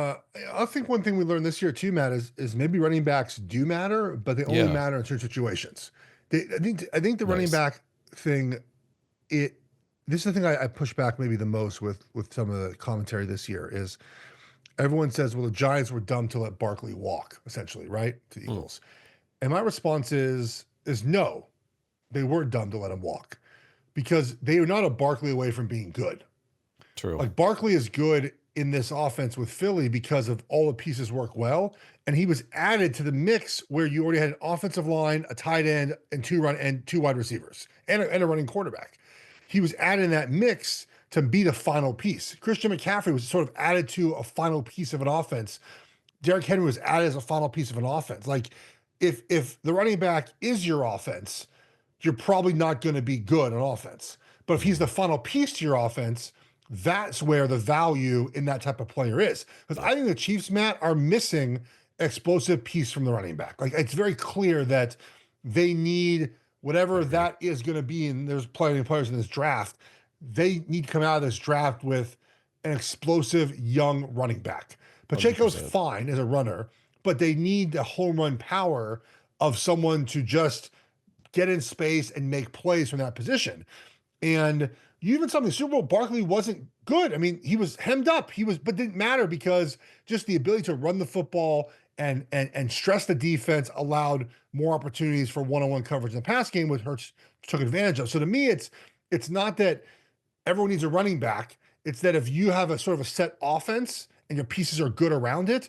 Uh, I think one thing we learned this year too, Matt, is maybe running backs do matter, but they only Yeah, matter in certain situations. I think the running nice. back thing, it this is the thing I push back maybe the most with some of the commentary this year is everyone says, well, the Giants were dumb to let Barkley walk, essentially, right? To the Hmm, Eagles. And my response is no, they weren't dumb to let him walk because they are not a Barkley away from being good. true. Like Barkley is good in this offense with Philly because of all the pieces work well. And he was added to the mix where you already had an offensive line, a tight end, and two wide receivers, and a running quarterback. He was added in that mix to be the final piece. Christian McCaffrey was sort of added to a final piece of an offense. Derrick Henry was added as a final piece of an offense. Like if the running back is your offense, you're probably not going to be good on offense. But if he's Mhm. the final piece to your offense, that's where the value in that type of player is. Because Yeah, I think the Chiefs, Matt, are missing explosive piece from the running back. Like it's very clear that they need I whatever agree. that is going to be. And there's plenty of players in this draft. They need to come out of this draft with an explosive young running back. Pacheco's 100%. fine as a runner, but they need the home run power of someone to just get in space and make plays from that position. And you even saw in the Super Bowl, Barkley wasn't good. I mean, he was hemmed up. But didn't matter because just the ability to run the football and stress the defense allowed more opportunities for one-on-one coverage in the pass game, which Hurts took advantage of. So to me, it's not that everyone needs a running back. It's that if you have a sort of a set offense and your pieces are good around it,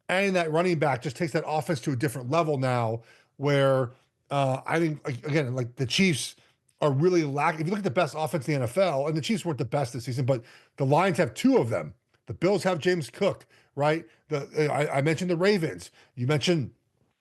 and that running back just takes that offense to a different level now, where I think again, like the Chiefs are really lacking. If you look at the best offense in the NFL, and the Chiefs weren't the best this season, but the Lions have two of them. The Bills have James Cook, right? I mentioned the Ravens. You mentioned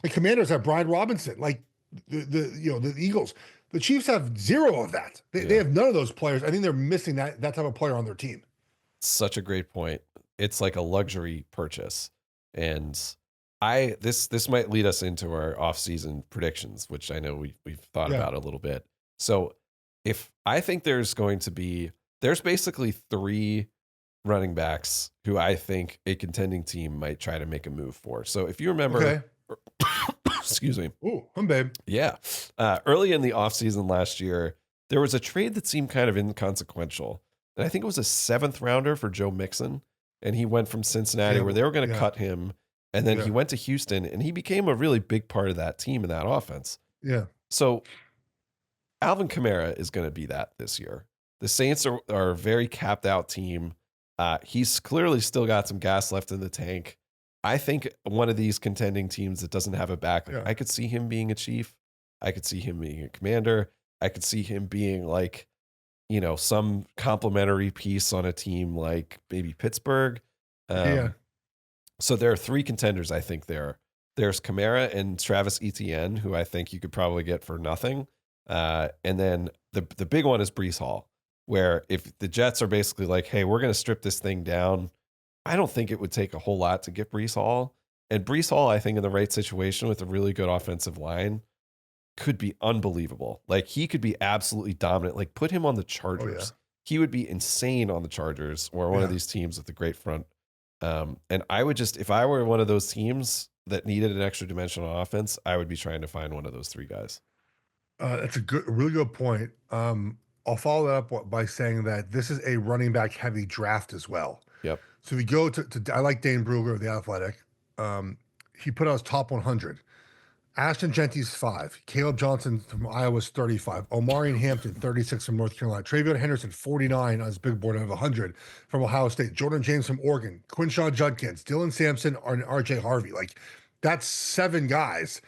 the Commanders have Brian Robinson. Like the Eagles, the Chiefs have zero of that. They Yeah, have none of those players. I think they're missing that type of player on their team. such a great point. It's like a luxury purchase. And this might lead us into our off-season predictions, which I know we've thought Yeah. about a little bit. So if I think there's basically three running backs who I think a contending team might try to make a move for. So if you remember, Okay. excuse me, Ooh, babe. yeah, early in the offseason last year, there was a trade that seemed kind of inconsequential. And I think it was a seventh rounder for Joe Mixon. And he went from Cincinnati Yeah. where they were going to Yeah. cut him. And then he Yeah. went to Houston and he became a really big part of that team and that offense. Yeah. So Alvin Kamara is going to be that this year. The Saints are a very capped out team. He's clearly still got some gas left in the tank. I think one of these contending teams that doesn't have a back, like Yeah. I could see him being a chief. I could see him being a commander. I could see him being like, some complementary piece on a team like maybe Pittsburgh. Yeah. Um, so there are three contenders, I think there. There's Kamara and Travis Etienne, who I think you could probably get for nothing. And then the big one is Brees Hall, where if the Jets are basically like, hey, we're going to strip this thing down, I don't think it would take a whole lot to get Brees Hall. And Brees Hall, I think, in the right situation with a really good offensive line, could be unbelievable. Like he could be absolutely dominant. Like put him on the Oh yeah. Chargers. He would be insane on the Chargers or one of Yeah. these teams with a great front. And I would just, if I were one of those teams that needed an extra dimension on offense, I would be trying to find one of those three guys. That's a really good point. I'll follow that up by saying that this is a running back heavy draft as well. Yep. So if you go I like Dane Brugler of the Athletic. He put out his top 100. Ashton Genty's 5. Caleb Johnson from Iowa's 35. Omarion Hampton, 36 from North Carolina. Travion Henderson, 49 on his big board out of 100 from Ohio State. Jordan James from Oregon. Quinshaw Judkins. Dylan Sampson, and RJ Harvey. Like, that's 7 guys.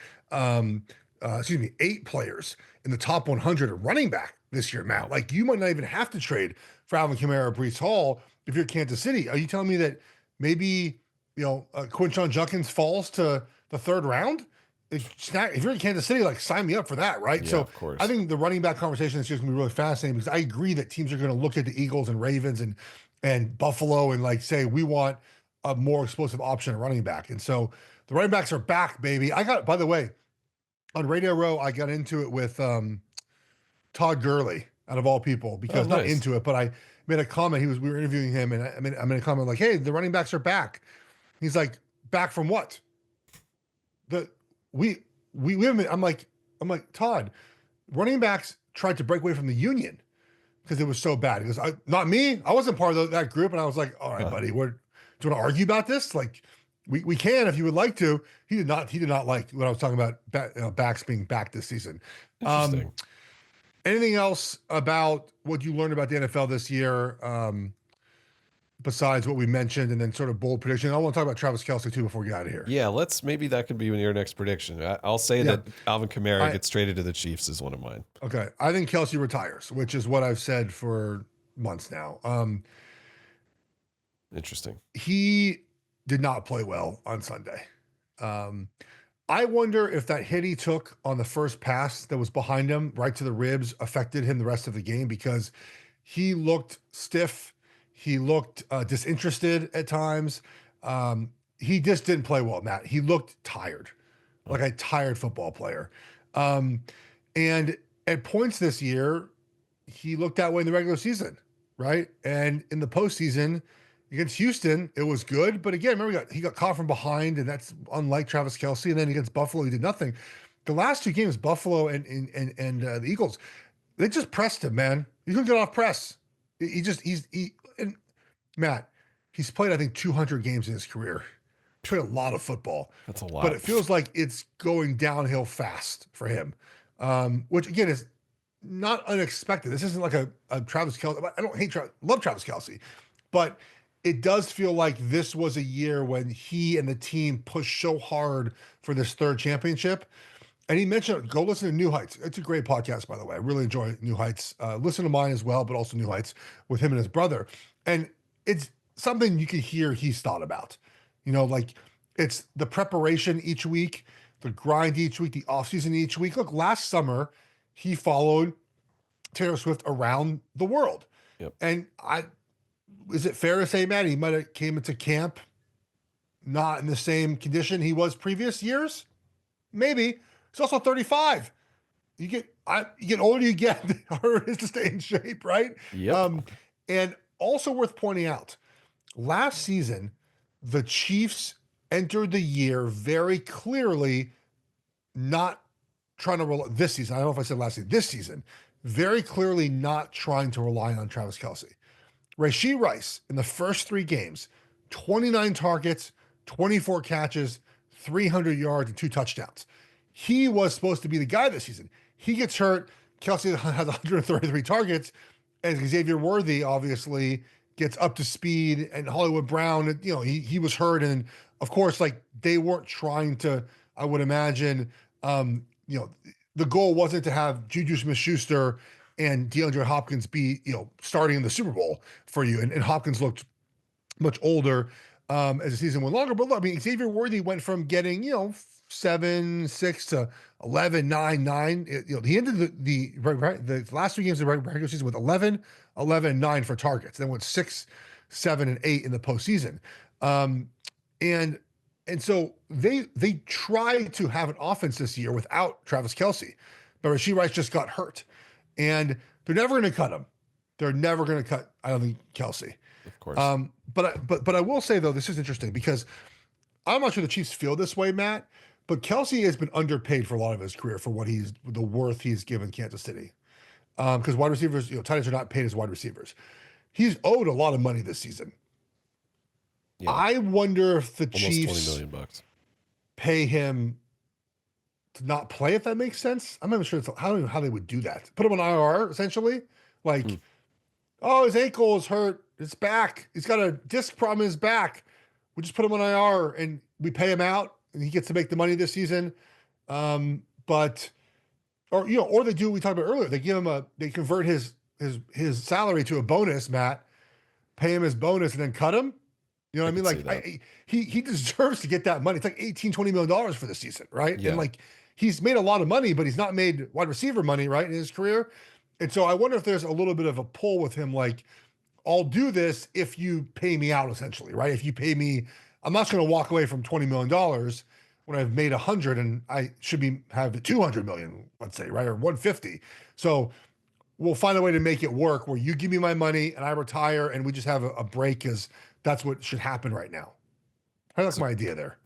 Excuse me, 8 players in the top 100 of running back this year, Matt. Wow. Like, you might not even have to trade for Alvin Kamara or Brees Hall if you're Kansas City. Are you telling me that maybe, Quinshawn Judkins falls to the third round? If you're in Kansas City, like sign me up for that, right? Yeah, So of I course. think the running back conversation is just gonna be really fascinating because I agree that teams are gonna look at the Eagles and Ravens and Buffalo and like say we want a more explosive option at running back. And so the running backs are back, baby. I got, by the way, on Radio Row, I got into it with Todd Gurley, out of all people, Oh, because not nice. into it, but I made a comment. We were interviewing him, and I made a comment like, "Hey, the running backs are back." He's like, back from what? The we we haven't. I'm like Todd. Running backs tried to break away from the union because it was so bad. He goes, not me. I wasn't part of that group. And I was like, all right, Huh. buddy, do you want to argue about this? Like, we can if you would like to. He did not like when I was talking about backs being back this season. Um, Interesting. anything else about what you learned about the NFL this year? Besides what we mentioned, and then sort of bold prediction. I want to talk about Travis Kelce too before we get out of here. Yeah, maybe that could be your next prediction. I'll say Yeah, that Alvin Kamara I gets traded to the Chiefs is one of mine. okay. I think Kelce retires, which is what I've said for months now. Interesting. He did not play well on Sunday. Um, I wonder if that hit he took on the first pass that was behind him, right to the ribs, affected him the rest of the game because he looked stiff. He looked disinterested at times. He just didn't play well, Matt. He looked tired, like Oh, a tired football player. Um, and at points this year, he looked that way in the regular season, right? And in the postseason against Houston, it was good. But again, remember he got caught from behind, and that's unlike Travis Kelce. And then against Buffalo, he did nothing. The last two games, Buffalo and the Eagles, they just pressed him, man. He couldn't get off press. He and Matt, he's played I think 200 games in his career. Played a lot of football, that's a but lot. it feels like it's going downhill fast for him. Which again is not unexpected. This isn't like a Travis Kelce. I don't hate love Travis Kelce, but it does feel like this was a year when he and the team pushed so hard for this third championship. And he mentioned, go listen to New Heights. It's a great podcast, by the way. I really enjoy New Heights. Listen to mine as well, but also New Heights with him and his brother. And it's something you can hear he's thought about. Like it's the preparation each week, the grind each week, the offseason each week. Look, last summer, he followed Taylor Swift around the world. Yep. And is it fair to say, Matt, he might have came into camp not in the same condition he was previous years? Maybe. He's also 35. You get older, you get the harder it is to stay in shape, right? Yep. Um, and also worth pointing out, last season, the Chiefs entered the year very clearly not trying to rely this season. I don't know if I said last season, this season, very clearly not trying to rely on Travis Kelce. Rashee Rice in the first three games, 29 targets, 24 catches, 300 yards, and 2 touchdowns. He was supposed to be the guy this season. He gets hurt. Kelce has 133 targets, and Xavier Worthy obviously gets up to speed. And Hollywood Brown, he was hurt, and of course, like they weren't trying to. I would imagine, the goal wasn't to have Juju Smith-Schuster and DeAndre Hopkins be, starting in the Super Bowl for you. And Hopkins looked much older as the season went longer. But look, I mean, Xavier Worthy went from getting, 7-6 to 11-9-9. He ended the last three games of the regular season with 11-9 for targets. Then went 6, 7, and 8 in the postseason. And so they tried to have an offense this year without Travis Kelce, but Rashee Rice just got hurt, and they're never going to cut him. They're never going to cut, I don't think, Kelce. Of course. But I will say though, this is interesting because I'm not sure the Chiefs feel this way, Matt. But Kelce has been underpaid for a lot of his career for the worth he's given Kansas City. Because wide receivers, tight ends are not paid as wide receivers. He's owed a lot of money this season. Yeah. I wonder if the Almost Chiefs 20 million bucks. pay him to not play, if that makes sense. I'm not even sure how they would do that. Put him on IR, essentially. Like, Hmm. oh, his ankle is hurt. It's back. He's got a disc problem in his back. We just put him on IR and we pay him out and he gets to make the money this season. But or they do what we talked about earlier. They convert his salary to a bonus, Matt, pay him his bonus and then cut him. You know what I mean? could see Like that. he deserves to get that money. It's like $18-20 million for the season, right? Yeah. And like he's made a lot of money, but he's not made wide receiver money, right, in his career. And so I wonder if there's a little bit of a pull with him, like, I'll do this if you pay me out, essentially, right? If you pay me, I'm not going to walk away from $20 million when I've made 100 and I should have the 200 million, let's say, right? Or 150. So we'll find a way to make it work where you give me my money and I retire and we just have a break because that's what should happen right now. I like So my idea there.